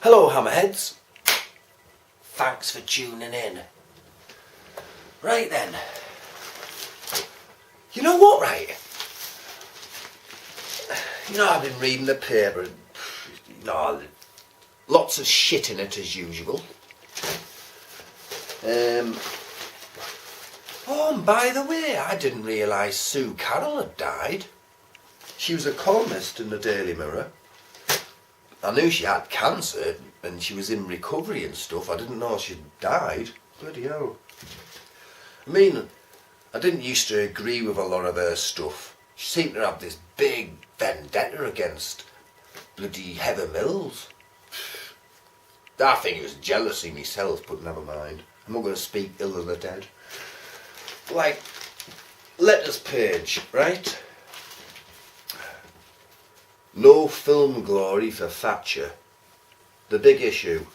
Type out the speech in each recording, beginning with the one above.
Hello Hammerheads, thanks for tuning in. Right then, you know what, right? I've been reading the paper and, lots of shit in it as usual. Oh, and by the way, I didn't realise Sue Carroll had died. She was a columnist in the Daily Mirror. I knew she had cancer and she was in recovery and stuff. I didn't know she'd died. Bloody hell. I mean, I didn't used to agree with a lot of her stuff. She seemed to have this big vendetta against bloody Heather Mills. I think it was jealousy myself, but never mind. I'm not going to speak ill of the dead. Like, letters page, right? No film glory for Thatcher. The big issue.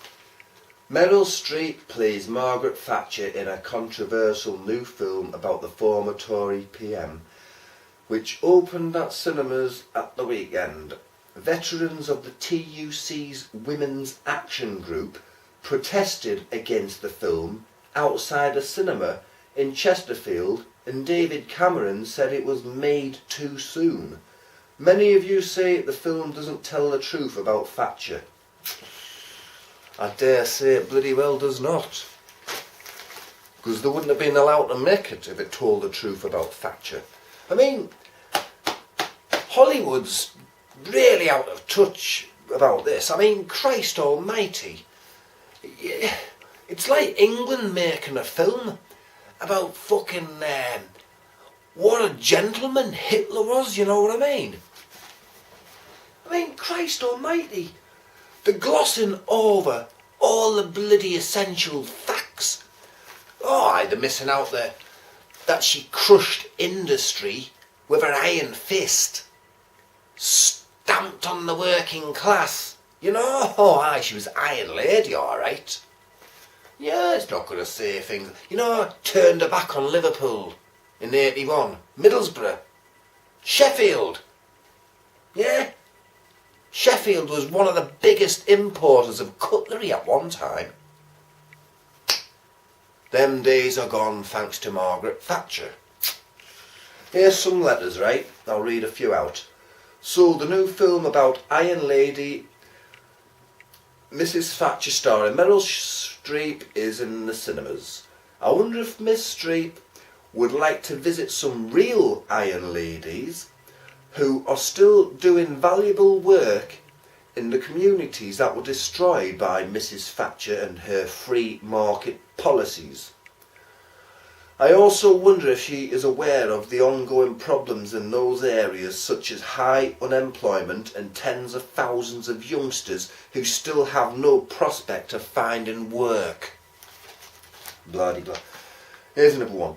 Meryl Streep plays Margaret Thatcher in a controversial new film about the former Tory PM, which opened at cinemas at the weekend. Veterans of the TUC's Women's Action Group protested against the film outside a cinema in Chesterfield, and David Cameron said it was made too soon. Many of you say the film doesn't tell the truth about Thatcher. I dare say it bloody well does not. Because they wouldn't have been allowed to make it if it told the truth about Thatcher. I mean, Hollywood's really out of touch about this. I mean, Christ almighty. It's like England making a film about fucking what a gentleman Hitler was, you know what I mean? I mean, Christ almighty. They're glossing over all the bloody essential facts. Oh, they're missing out there that she crushed industry with her iron fist. Stamped on the working class. You know, she was Iron Lady, alright. Yeah, it's not going to say things. Turned her back on Liverpool in 81. Middlesbrough. Sheffield. Yeah. Sheffield was one of the biggest importers of cutlery at one time. Them days are gone thanks to Margaret Thatcher. Here's some letters, right? I'll read a few out. So, the new film about Iron Lady, Mrs. Thatcher starring Meryl Streep is in the cinemas. I wonder if Miss Streep would like to visit some real Iron Ladies who are still doing valuable work in the communities that were destroyed by Mrs. Thatcher and her free market policies. I also wonder if she is aware of the ongoing problems in those areas, such as high unemployment and tens of thousands of youngsters who still have no prospect of finding work. Bloody blah. Here's another one.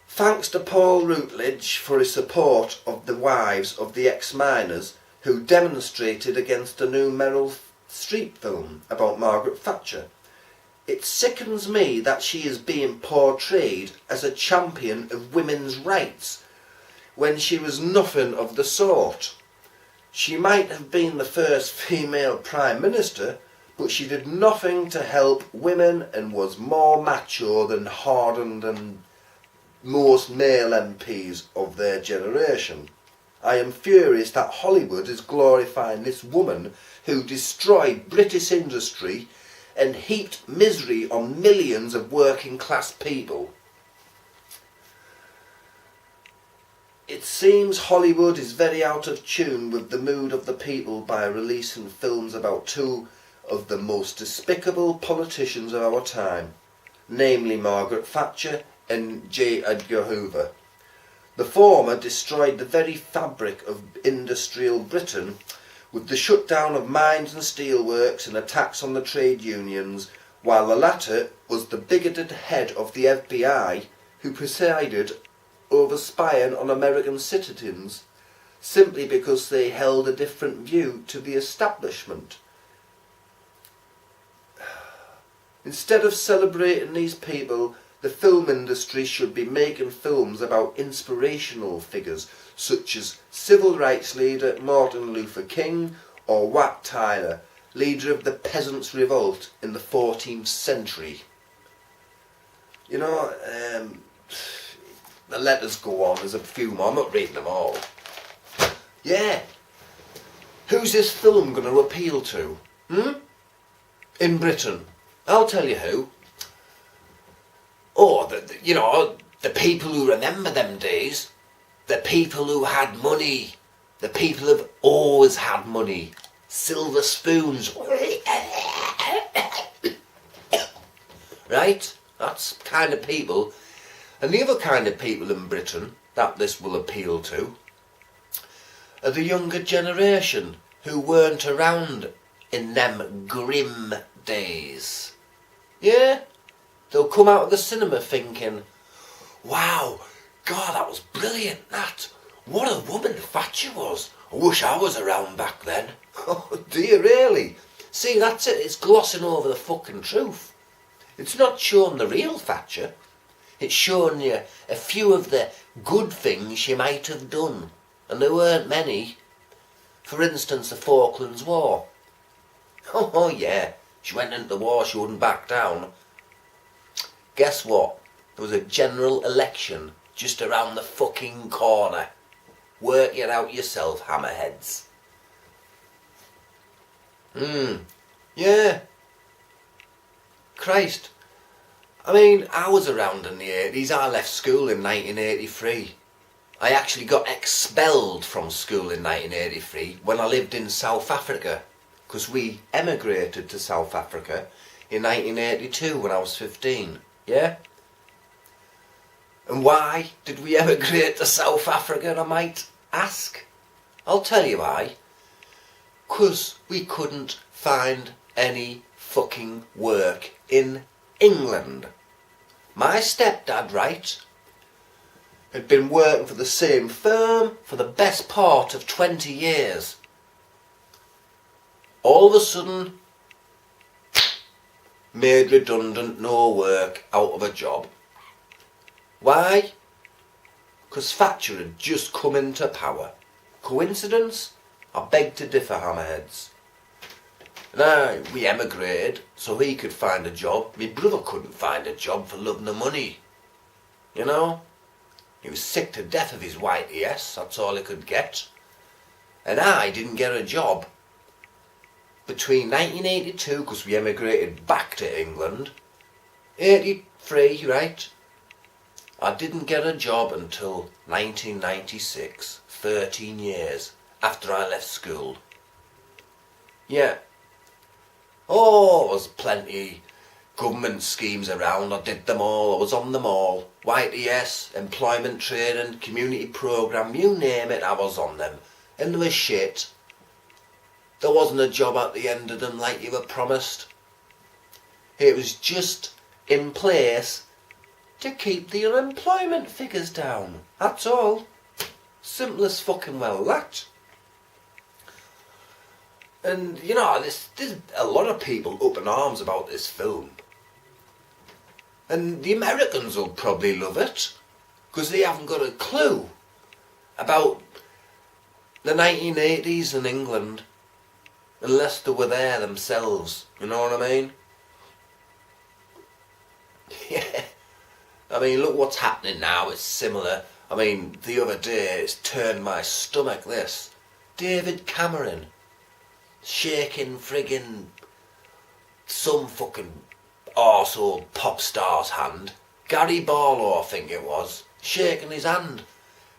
Thanks to Paul Routledge for his support of the wives of the ex-miners who demonstrated against a new Meryl Streep film about Margaret Thatcher. It sickens me that she is being portrayed as a champion of women's rights when she was nothing of the sort. She might have been the first female Prime Minister, but she did nothing to help women and was more macho than hardened and most male MPs of their generation. I am furious that Hollywood is glorifying this woman who destroyed British industry and heaped misery on millions of working class people. It seems Hollywood is very out of tune with the mood of the people by releasing films about two of the most despicable politicians of our time, namely Margaret Thatcher and J. Edgar Hoover. The former destroyed the very fabric of industrial Britain with the shutdown of mines and steelworks and attacks on the trade unions, while the latter was the bigoted head of the FBI who presided over spying on American citizens simply because they held a different view to the establishment. Instead of celebrating these people, the film industry should be making films about inspirational figures such as civil rights leader Martin Luther King or Wat Tyler, leader of the Peasants' Revolt in the 14th century. You know, the letters go on, there's a few more, I'm not reading them all. Yeah. Who's this film going to appeal to? In Britain? I'll tell you who. Oh, the people who remember them days. The people who had money. The people who've always had money. Silver spoons. Right? That's the kind of people. And the other kind of people in Britain that this will appeal to are the younger generation who weren't around in them grim days. Yeah? They'll come out of the cinema thinking, wow, God, that was brilliant, that. What a woman Thatcher was. I wish I was around back then. Oh, do you really? See, that's it. It's glossing over the fucking truth. It's not showing the real Thatcher. It's showing you a few of the good things she might have done. And there weren't many. For instance, the Falklands War. Oh yeah, she went into the war, she wouldn't back down. Guess what? There was a general election just around the fucking corner. Work it out yourself, hammerheads. Yeah. Christ. I mean, I was around in the 80s. I left school in 1983. I actually got expelled from school in 1983 when I lived in South Africa, because we emigrated to South Africa in 1982 when I was 15. Yeah? And why did we emigrate to South Africa, I might ask? I'll tell you why. 'Cause we couldn't find any fucking work in England. My stepdad, right, had been working for the same firm for the best part of 20 years. All of a sudden, made redundant, no work, out of a job. Why? 'Cause Thatcher had just come into power. Coincidence? I beg to differ, hammerheads. Now, we emigrated so he could find a job. My brother couldn't find a job for love nor money. You know? He was sick to death of his white ES, that's all he could get. And I didn't get a job. Between 1982, because we emigrated back to England, 83, right? I didn't get a job until 1996, 13 years after I left school. Yeah. Oh, there was plenty government schemes around. I did them all. I was on them all. YTS, employment training, community programme, you name it, I was on them. And they were shit. There wasn't a job at the end of them like you were promised. It was just in place to keep the unemployment figures down. That's all. Simple as fucking well that. And, you know, there's a lot of people up in arms about this film. And the Americans will probably love it, because they haven't got a clue about the 1980s in England, unless they were there themselves, you know what I mean? Yeah. I mean, look what's happening now, it's similar. I mean, the other day, it's turned my stomach, this. David Cameron shaking friggin' some fucking arsehole pop star's hand. Gary Barlow, I think it was, shaking his hand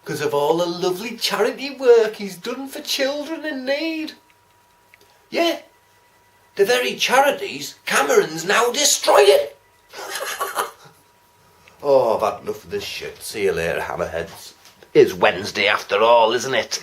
because of all the lovely charity work he's done for children in need. Yeah, the very charities Cameron's now destroying. Oh, I've had enough of this shit. See you later, hammerheads. It's Wednesday after all, isn't it?